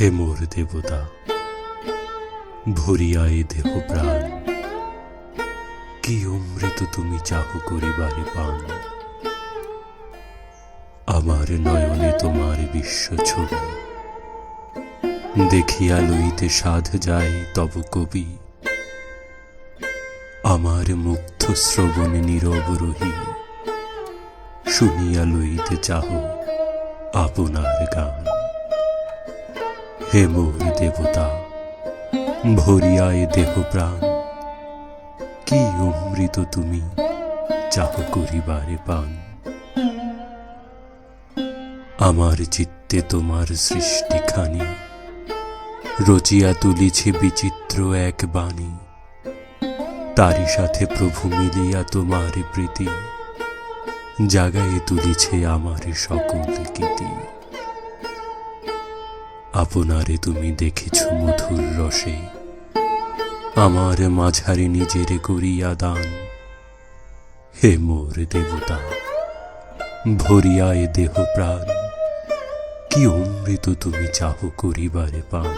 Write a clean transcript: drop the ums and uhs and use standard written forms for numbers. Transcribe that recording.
হে মোর দেবতা, ভরিয়া এ দেহ প্রাণ, কি অমৃত তুমি চাহ করিবারে পান। আমার নয়নে তোমার বিশ্ব ছবি, দেখিয়া লইতে সাধ যায় তব কবি। আমার মুগ্ধ শ্রবণে নীরব রহি, শুনিয়া লইতে চাহ আপনার গান। হে মোর দেবতা, ভরিয়া এ দেহ প্রাণ, কি অমৃত তুমি চাহ করিবারে পান। আমার চিত্তে তোমার সৃষ্টিখানি, রচিয়া তুলিছে বিচিত্র এক বাণী। তারি সাথে প্রভু মিলিয়া তোমার প্রীতি, জাগায়ে তুলিছে আমার সকল গীতি। আপনারে তুমি দেখেছ মধুর রসে, আমার মাঝারে নিজেরে করিয়া দান। হে মোর দেবতা, ভরিয়া এ দেহ প্রাণ, কি অমৃত তুমি চাহ করিবারে পান।